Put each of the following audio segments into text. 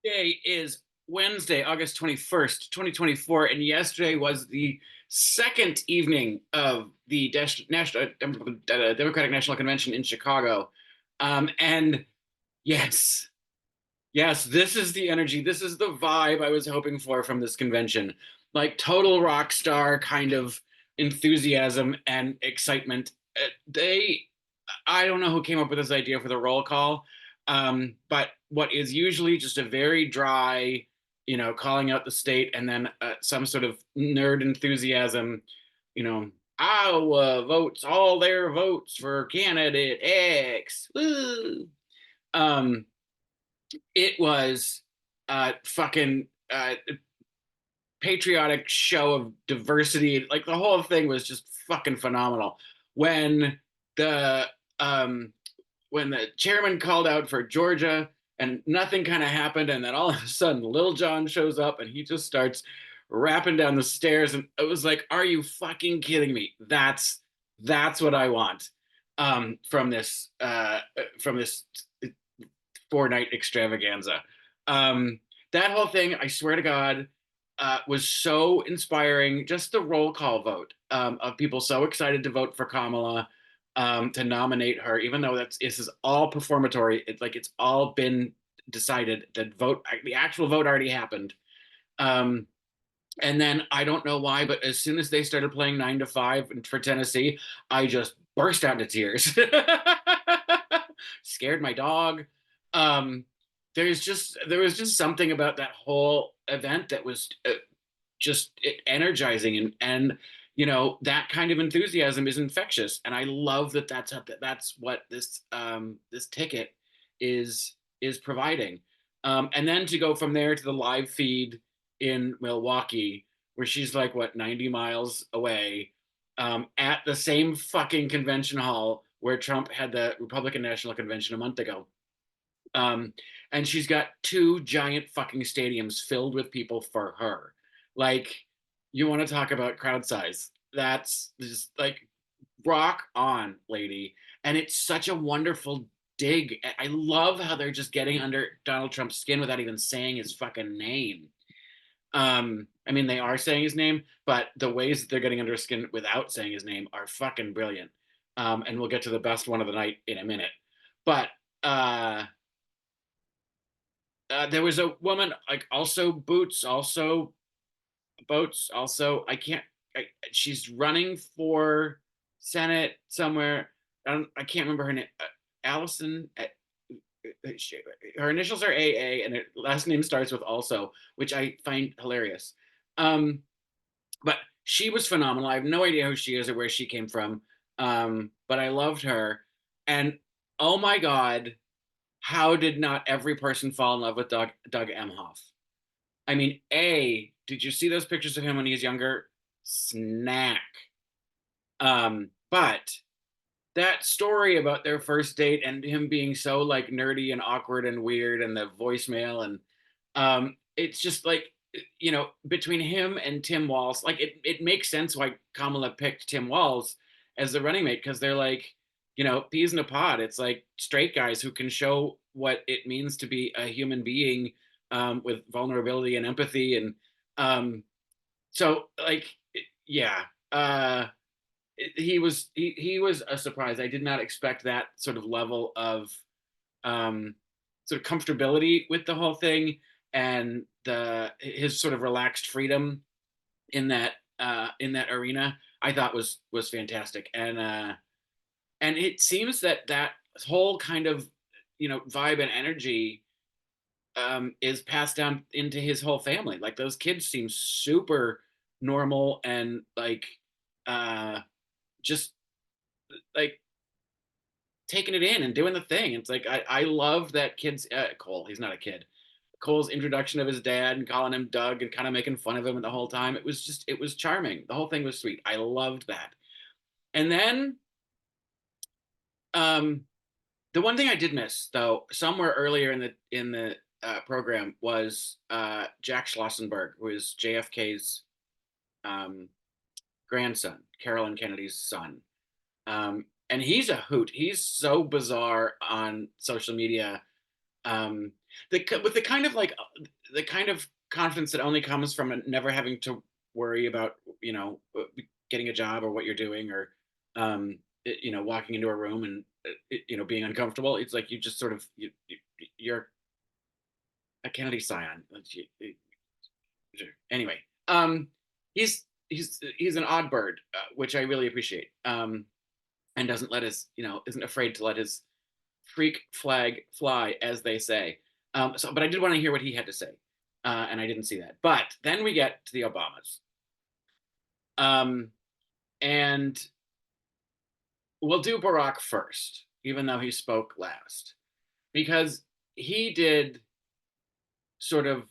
Today is Wednesday, August 21st, 2024, and yesterday was the second evening of the National Democratic National Convention in Chicago. And yes, yes, this is the energy, this is the vibe I was hoping for from this convention. Like total rock star kind of enthusiasm and excitement. I don't know who came up with this idea for the roll call, but what is usually just a very dry, calling out the state and then some sort of nerd enthusiasm, you know, Iowa votes all their votes for candidate X. Woo. Um, it was fucking patriotic show of diversity. Like the whole thing was just fucking phenomenal. When the um, when the chairman called out for Georgia and nothing kind of happened, and then all of a sudden Lil Jon shows up and he just starts rapping down the stairs, and it was like, are you fucking kidding me? That's what I want from this 4 night extravaganza. Um, that whole thing, I swear to God, was so inspiring. Just the roll call vote of people so excited to vote for Kamala, to nominate her, even though this is all performatory. It's all been decided. The actual vote already happened. Um, and then I don't know why, but as soon as they started playing 9 to 5 for Tennessee, I just burst out into tears. Scared my dog. Um, there was just something about that whole event that was just energizing, and that kind of enthusiasm is infectious, and I love that's what this ticket is providing. And then to go from there to the live feed in Milwaukee, where she's like, what, 90 miles away, at the same fucking convention hall where Trump had the Republican National Convention a month ago. Um, and she's got two giant fucking stadiums filled with people for her. Like, you want to talk about crowd size? That's just like rock on, lady. And it's such a wonderful dig. I love how they're just getting under Donald Trump's skin without even saying his fucking name. I mean, they are saying his name, but the ways that they're getting under his skin without saying his name are fucking brilliant. And we'll get to the best one of the night in a minute. But there was a woman, like, also boots, also boats, also she's running for Senate somewhere. I can't remember her name. Allison. Her initials are AA, and her last name starts with also, which I find hilarious. Um, but she was phenomenal. I have no idea who she is or where she came from, but I loved her. And oh my god, how did not every person fall in love with Doug Emhoff? I mean, did you see those pictures of him when he was younger? Snack. But that story about their first date and him being so like nerdy and awkward and weird, and the voicemail, and it's just like, between him and Tim Walz, like it makes sense why Kamala picked Tim Walz as the running mate, because they're like, peas in a pod. It's like straight guys who can show what it means to be a human being, with vulnerability and empathy, and so like, yeah. He was a surprise. I did not expect that sort of level of sort of comfortability with the whole thing, and the his sort of relaxed freedom in that arena. I thought was fantastic, and it seems that whole kind of vibe and energy is passed down into his whole family. Like, those kids seem super normal and like just like taking it in and doing the thing. It's like I love that kid's Cole. He's not a kid. Cole's introduction of his dad and calling him Doug and kind of making fun of him the whole time. It was charming. The whole thing was sweet. I loved that. And then um, the one thing I did miss, though, somewhere earlier in the program, was Jack Schlossenberg, who is JFK's um, grandson, Carolyn Kennedy's son. And he's a hoot. He's so bizarre on social media. um, with the kind of like the kind of confidence that only comes from never having to worry about getting a job or what you're doing or walking into a room and being uncomfortable. It's like you just sort of you're a Kennedy scion. Sure. Anyway, he's an odd bird, which I really appreciate, and doesn't let his isn't afraid to let his freak flag fly, as they say. But I did want to hear what he had to say, and I didn't see that. But then we get to the Obamas, um, and we'll do Barack first, even though he spoke last, because he did sort of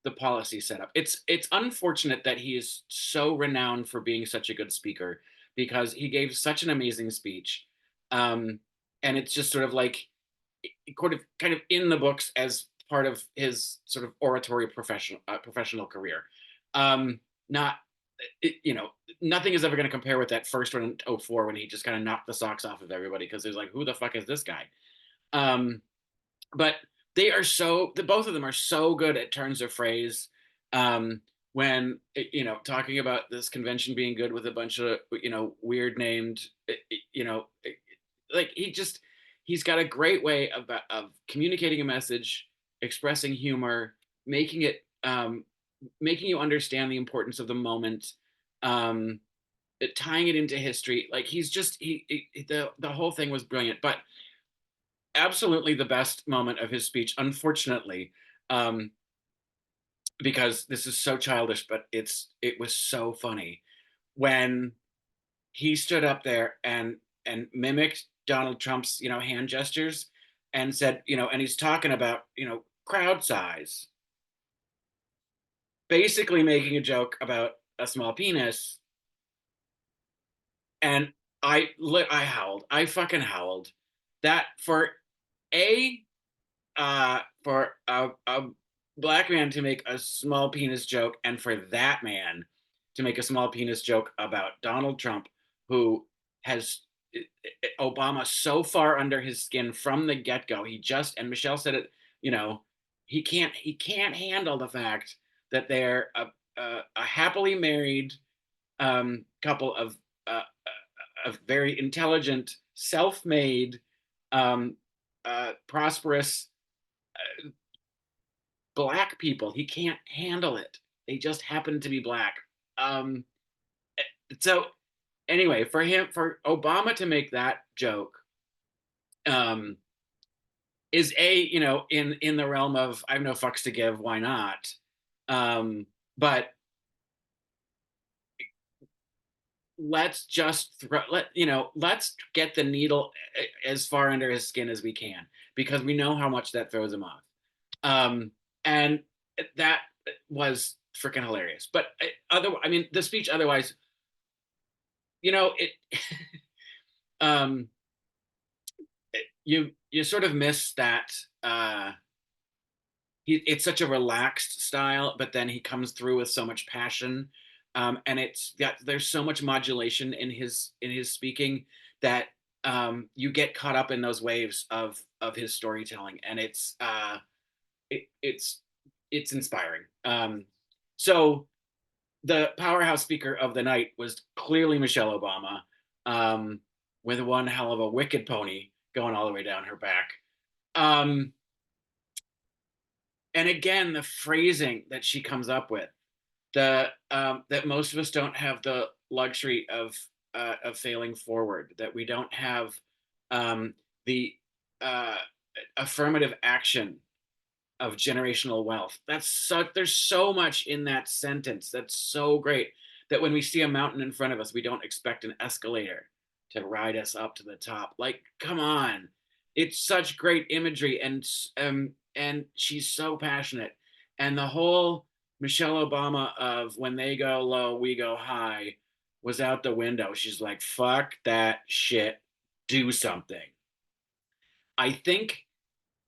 the policy setup. It's unfortunate that he is so renowned for being such a good speaker because he gave such an amazing speech, um, and it's just sort of like kind of in the books as part of his sort of oratory professional career. Not nothing is ever going to compare with that first one in '04 when he just kind of knocked the socks off of everybody because there's like, who the fuck is this guy? Um, but the both of them are so good at turns of phrase. When talking about this convention being good with a bunch of weird named like he's got a great way of communicating a message, expressing humor, making it making you understand the importance of the moment, um tying it into history. Like he's just the whole thing was brilliant. But absolutely the best moment of his speech, unfortunately, um, because this is so childish, but it was so funny when he stood up there and mimicked Donald Trump's hand gestures and said and he's talking about crowd size, basically making a joke about a small penis, and I howled, I fucking howled that a for a black man to make a small penis joke, and for that man to make a small penis joke about Donald Trump, who has Obama so far under his skin from the get go. And Michelle said it, you know, he can't handle the fact that they're a happily married couple of very intelligent, self-made, prosperous black people. He can't handle it. They just happen to be black. Um, so anyway, for Obama to make that joke, um, is in the realm of I have no fucks to give. Why not? But let's just let's get the needle as far under his skin as we can because we know how much that throws him off. And that was freaking hilarious. But I mean, the speech otherwise, it, um, you sort of miss that. It's such a relaxed style, but then he comes through with so much passion, and there's so much modulation in his speaking that you get caught up in those waves of his storytelling, and it's it's inspiring. So the powerhouse speaker of the night was clearly Michelle Obama, um, with one hell of a wicked pony going all the way down her back. Um, and again, the phrasing that she comes up with, that most of us don't have the luxury of failing forward, that we don't have the uh, affirmative action of generational wealth. There's so much in that sentence that's so great that when we see a mountain in front of us, we don't expect an escalator to ride us up to the top. Like, come on. It's such great imagery, and she's so passionate. And the whole Michelle Obama of when they go low, we go high was out the window. She's like, fuck that shit. Do something. I think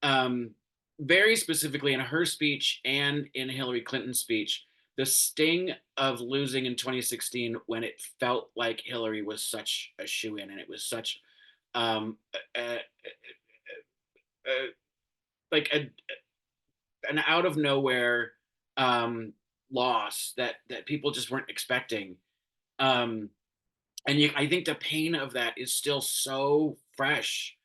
um, very specifically in her speech and in Hillary Clinton's speech, the sting of losing in 2016 when it felt like Hillary was such a shoe in and it was such um, a, a, like an out of nowhere um, loss that people just weren't expecting. Um, and I think the pain of that is still so fresh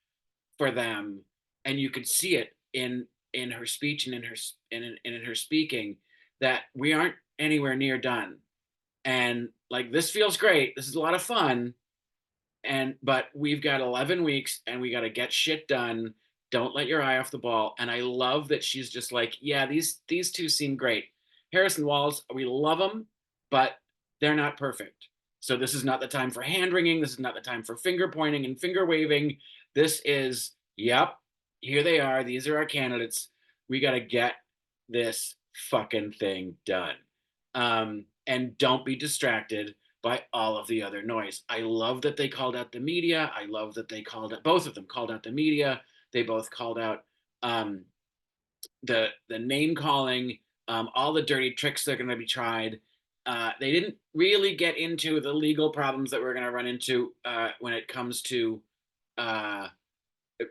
for them, and you could see it in her speech and in her speaking that we aren't anywhere near done. And like this feels great. This is a lot of fun, and but we've got 11 weeks and we got to get shit done. Don't let your eye off the ball. And I love that she's just like, yeah, these two seem great. Harrison Walls, we love them, but they're not perfect. So this is not the time for hand wringing. This is not the time for finger pointing and finger waving. This is, yep, here they are. These are our candidates. We got to get this fucking thing done. And don't be distracted by all of the other noise. I love that they called out the media. I love that they called it, both of them called out the media. They both called out um, the name calling, all the dirty tricks that are going to be tried. They didn't really get into the legal problems that we're going to run into when it comes to uh,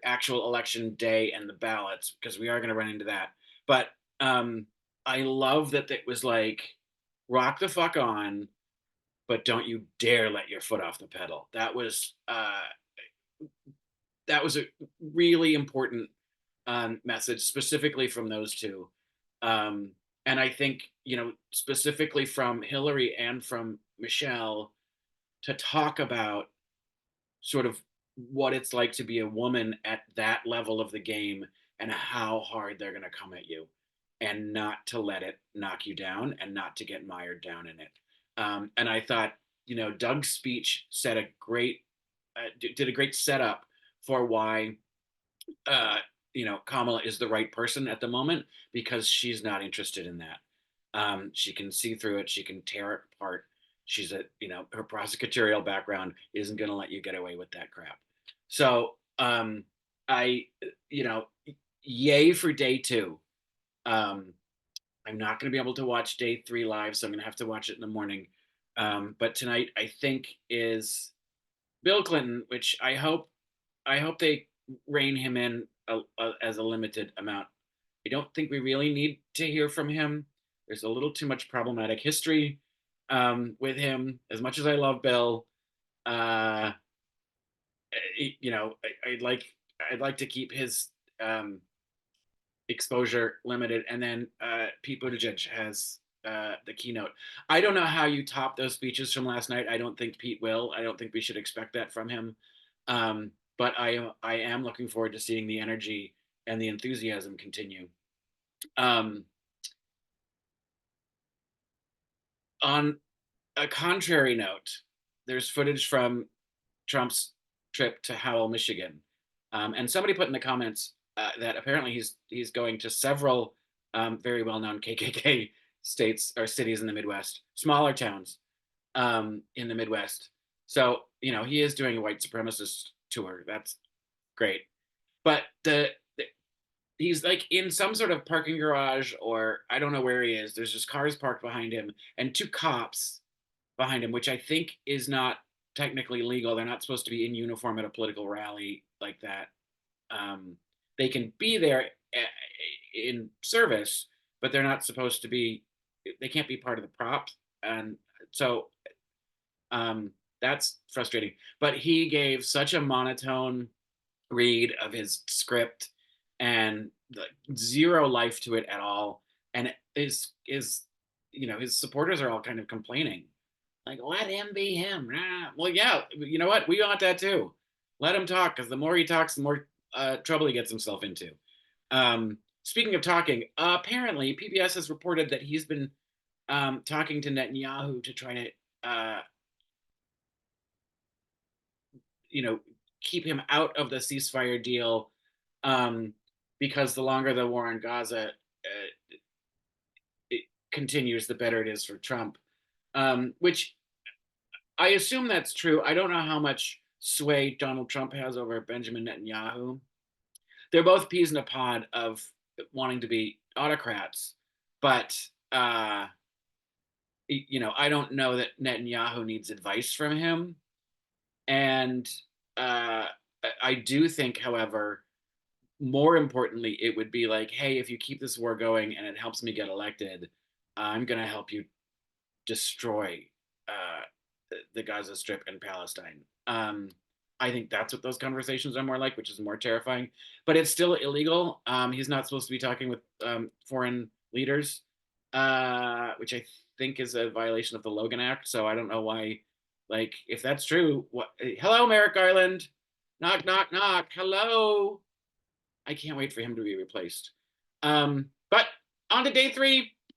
actual election day and the ballots, because we are going to run into that. But I love that it was like, rock the fuck on, but don't you dare let your foot off the pedal. That was a really important message, specifically from those two. Um, and I think, specifically from Hillary and from Michelle, to talk about sort of what it's like to be a woman at that level of the game and how hard they're going to come at you, and not to let it knock you down and not to get mired down in it. And I thought, Doug's speech said did a great setup for why Kamala is the right person at the moment, because she's not interested in that. She can see through it. She can tear it apart. Her prosecutorial background isn't going to let you get away with that crap. So I, yay for day two. Um, I'm not going to be able to watch day three live, so I'm going to have to watch it in the morning. But tonight, I think, is Bill Clinton, which I hope they rein him in as a limited amount. I don't think we really need to hear from him. There's a little too much problematic history with him. As much as I love Bill, uh, I'd like to keep his exposure limited. And then Pete Buttigieg has the keynote. I don't know how you top those speeches from last night. I don't think Pete will. I don't think we should expect that from him. But I am looking forward to seeing the energy and the enthusiasm continue. On a contrary note, there's footage from Trump's trip to Howell, Michigan, and somebody put in the comments that apparently he's going to several very well-known KKK states or cities in the Midwest, smaller towns in the Midwest. So he is doing a white supremacist tour. That's great, but he's like in some sort of parking garage, or I don't know where he is. There's just cars parked behind him and two cops behind him, which I think is not technically legal. They're not supposed to be in uniform at a political rally like that. Um, they can be there in service, but they're not supposed to be. They can't be part of the prop, and so that's frustrating. But he gave such a monotone read of his script and zero life to it at all. And his supporters are all kind of complaining, like, let him be him. Well, yeah, you know what? We want that too. Let him talk, because the more he talks, the more trouble he gets himself into. Speaking of talking, apparently PBS has reported that he's been talking to Netanyahu to try to you know keep him out of the ceasefire deal, um, because the longer the war on Gaza it continues, the better it is for Trump. Which I assume that's true. I don't know how much sway Donald Trump has over Benjamin Netanyahu. They're both peas in a pod of wanting to be autocrats, but I don't know that Netanyahu needs advice from him. And uh, I do think, however, more importantly, it would be like, hey, if you keep this war going and it helps me get elected, I'm going to help you destroy the Gaza Strip and Palestine. I think that's what those conversations are more like, which is more terrifying. But it's still illegal. He's not supposed to be talking with foreign leaders, which I think is a violation of the Logan Act. So I don't know why. Like, if that's true, what? Hello, Merrick Garland. Knock, knock, knock. Hello. I can't wait for him to be replaced. But on to day 3.